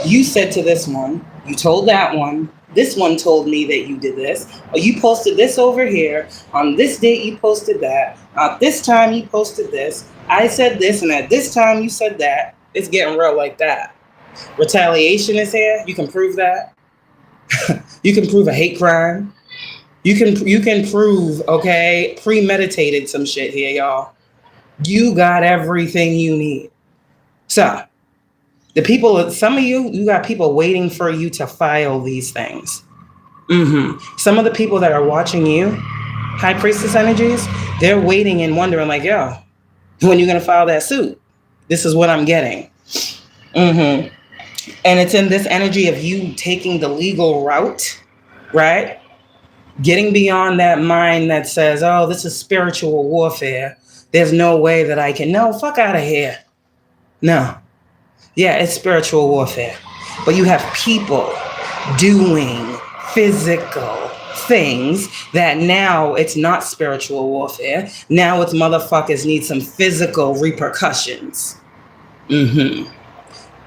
You said to this one, you told that one, this one told me that you did this, or you posted this over here, on this date you posted that, at this time you posted this, I said this, and at this time you said that. It's getting real like that. Retaliation is here. You can prove that. You can prove a hate crime. You can prove, okay, premeditated some shit here, y'all. You got everything you need. So, the people, some of you got people waiting for you to file these things. Some of the people that are watching you, High Priestess energies, they're waiting and wondering like, yo, when you going to file that suit? This is what I'm getting. And it's in this energy of you taking the legal route, right? Getting beyond that mind that says, oh, this is spiritual warfare. There's no way that I can. No, fuck out of here. No. Yeah, it's spiritual warfare. But you have people doing physical things that now it's not spiritual warfare. Now it's motherfuckers need some physical repercussions.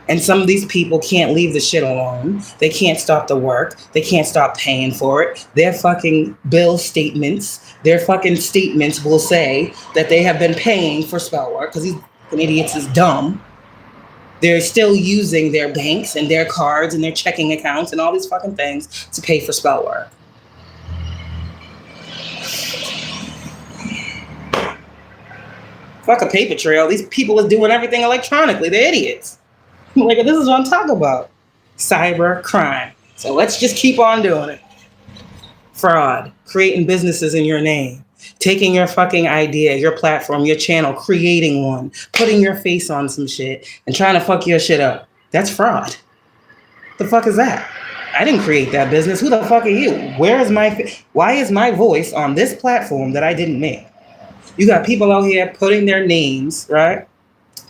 And some of these people can't leave the shit alone. They can't stop the work. They can't stop paying for it. Their fucking bill statements, their fucking statements will say that they have been paying for spell work because these idiots is dumb. They're still using their banks and their cards and their checking accounts and all these fucking things to pay for spell work. Fuck a paper trail. These people are doing everything electronically. They're idiots. Like, this is what I'm talking about. Cyber crime. So let's just keep on doing it. Fraud. Creating businesses in your name. Taking your fucking idea, your platform, your channel, creating one, putting your face on some shit, and trying to fuck your shit up. That's fraud. The fuck is that? I didn't create that business. Who the fuck are you? Why is my voice on this platform that I didn't make? You got people out here putting their names, right?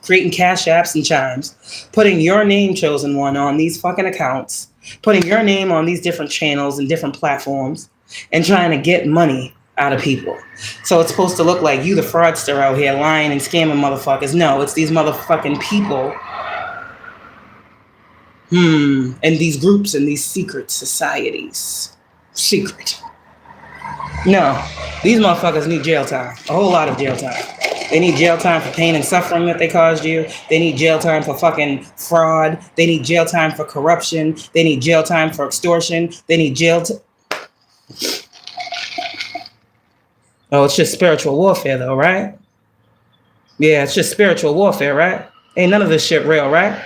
Creating Cashapps and chimes, putting your name, chosen one, on these fucking accounts, putting your name on these different channels and different platforms, and trying to get money out of people. So it's supposed to look like you, the fraudster, out here lying and scamming motherfuckers. No, it's these motherfucking people. And these groups and these secret societies. Secret. No, these motherfuckers need jail time. A whole lot of jail time. They need jail time for pain and suffering that they caused you. They need jail time for fucking fraud. They need jail time for corruption. They need jail time for extortion. They need jail time. Oh, it's just spiritual warfare, though, right? Yeah, it's just spiritual warfare, right? Ain't none of this shit real, right?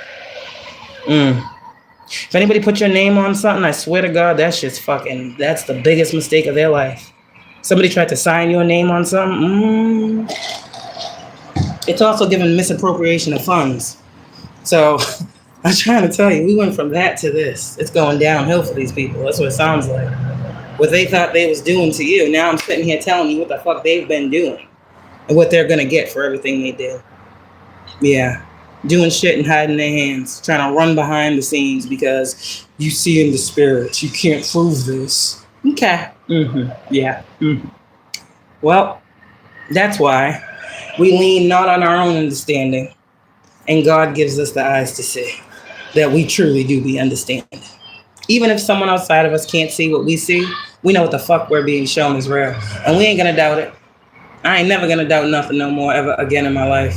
If anybody put your name on something, I swear to God, that shit's fucking, that's the biggest mistake of their life. Somebody tried to sign your name on something, It's also given misappropriation of funds. So, I'm trying to tell you, we went from that to this. It's going downhill for these people. That's what it sounds like. What they thought they was doing to you. Now I'm sitting here telling you what the fuck they've been doing and what they're going to get for everything they did. Yeah. Doing shit and hiding their hands. Trying to run behind the scenes because you see in the spirits. You can't prove this. Okay. Yeah. Well, that's why we lean not on our own understanding. And God gives us the eyes to see that we truly do be understanding. Even if someone outside of us can't see what we see, we know what the fuck we're being shown is real. And we ain't gonna doubt it. I ain't never gonna doubt nothing no more ever again in my life.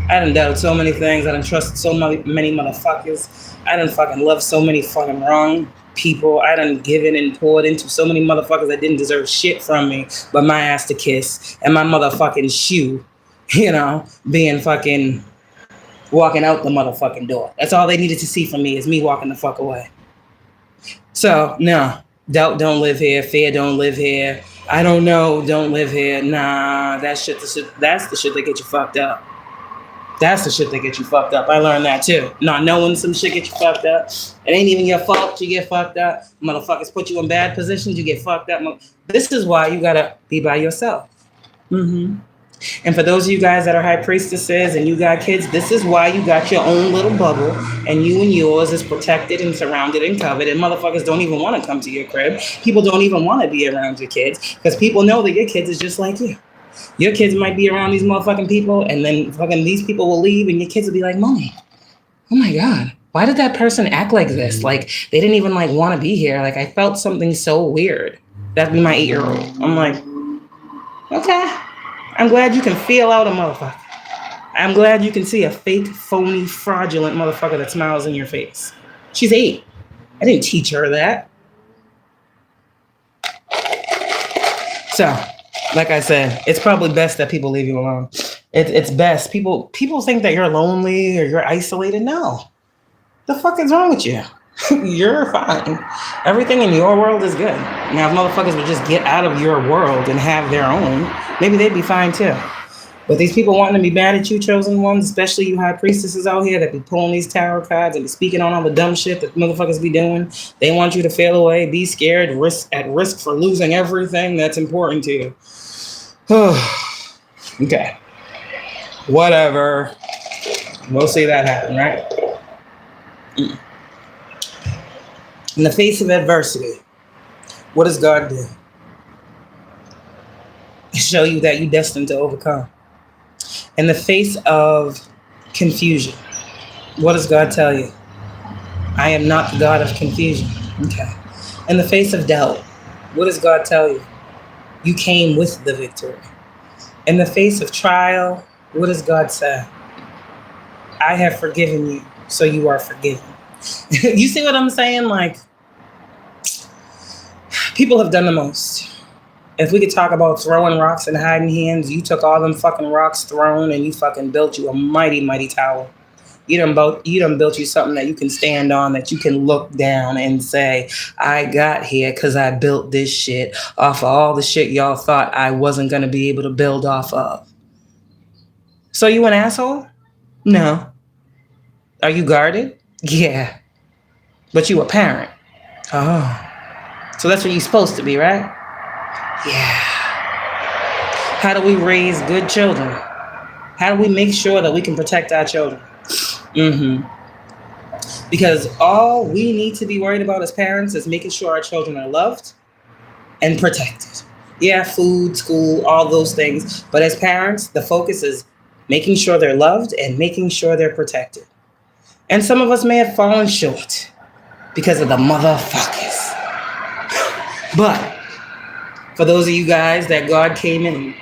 I done doubted so many things. I done trusted so many motherfuckers. I done fucking loved so many fucking wrong people. I done given and poured into so many motherfuckers that didn't deserve shit from me but my ass to kiss and my motherfucking shoe, being fucking walking out the motherfucking door. That's all they needed to see from me is me walking the fuck away. So, no, doubt don't live here. Fear don't live here. I don't know, don't live here. Nah, that's the shit that get you fucked up. That's the shit that get you fucked up. I learned that too. Not knowing some shit get you fucked up. It ain't even your fault you get fucked up. Motherfuckers put you in bad positions, you get fucked up. This is why you gotta be by yourself. And for those of you guys that are high priestesses and you got kids, this is why you got your own little bubble and you and yours is protected and surrounded and covered, and motherfuckers don't even want to come to your crib. People don't even want to be around your kids because people know that your kids is just like you. Your kids might be around these motherfucking people and then fucking these people will leave and your kids will be like, Mommy, oh my God, why did that person act like this? Like, they didn't even like want to be here. Like, I felt something so weird. That'd be my 8-year-old. I'm like, okay, I'm glad you can feel out a motherfucker. I'm glad you can see a fake, phony, fraudulent motherfucker that smiles in your face. She's 8. I didn't teach her that. So, like I said, it's probably best that people leave you alone. It's best. People think that you're lonely or you're isolated. No. The fuck is wrong with you? You're fine. Everything in your world is good. Now, if motherfuckers would just get out of your world and have their own, maybe they'd be fine too. But these people wanting to be mad at you, chosen ones, especially you high priestesses out here that be pulling these tarot cards and be speaking on all the dumb shit that motherfuckers be doing, they want you to fail away, be scared, at risk for losing everything that's important to you. Okay. Whatever. We'll see that happen, right? In the face of adversity, what does God do? Show you that you're destined to overcome. In the face of confusion, what does God tell you? I am not the God of confusion. Okay. In the face of doubt, what does God tell you? You came with the victory. In the face of trial, what does God say? I have forgiven you, so you are forgiven. You see what I'm saying? Like, people have done the most. If we could talk about throwing rocks and hiding hands, you took all them fucking rocks thrown and you fucking built you a mighty, mighty tower. You done built you something that you can stand on, that you can look down and say, I got here because I built this shit off of all the shit y'all thought I wasn't going to be able to build off of. So you an asshole? No. Are you guarded? Yeah. But you a parent. Oh. So that's what you're supposed to be, right? Yeah. How do we raise good children? How do we make sure that we can protect our children? Because all we need to be worried about as parents is making sure our children are loved and protected. Yeah, food, school, all those things. But as parents, the focus is making sure they're loved and making sure they're protected. And some of us may have fallen short because of the motherfuckers. But for those of you guys that God came in and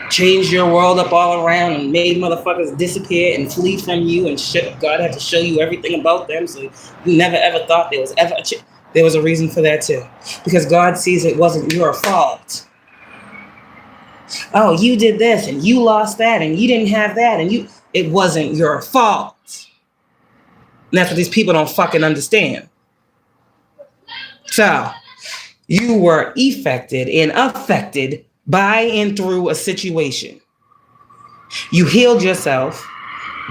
changed your world up all around and made motherfuckers disappear and flee from you and shit, God had to show you everything about them, so you never ever thought there was ever there was a reason for that too. Because God sees it wasn't your fault. Oh, you did this and you lost that and you didn't have that and it wasn't your fault. And that's what these people don't fucking understand. So, you were affected by and through a situation. You healed yourself.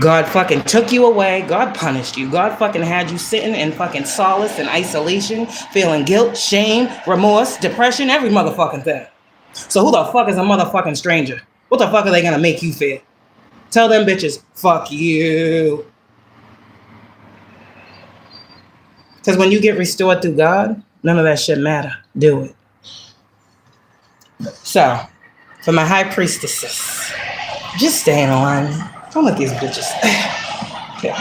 God fucking took you away. God punished you. God fucking had you sitting in fucking solace and isolation, feeling guilt, shame, remorse, depression, every motherfucking thing. So who the fuck is a motherfucking stranger? What the fuck are they gonna make you feel? Tell them bitches, fuck you. Because when you get restored through God, none of that shit matter. Do it. So, for my high priestesses, just stay in line. Don't let these bitches. Okay.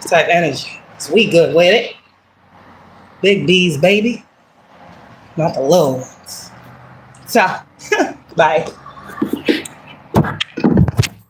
Type energy. So we good with it. Big B's, baby. Not the little ones. So, bye.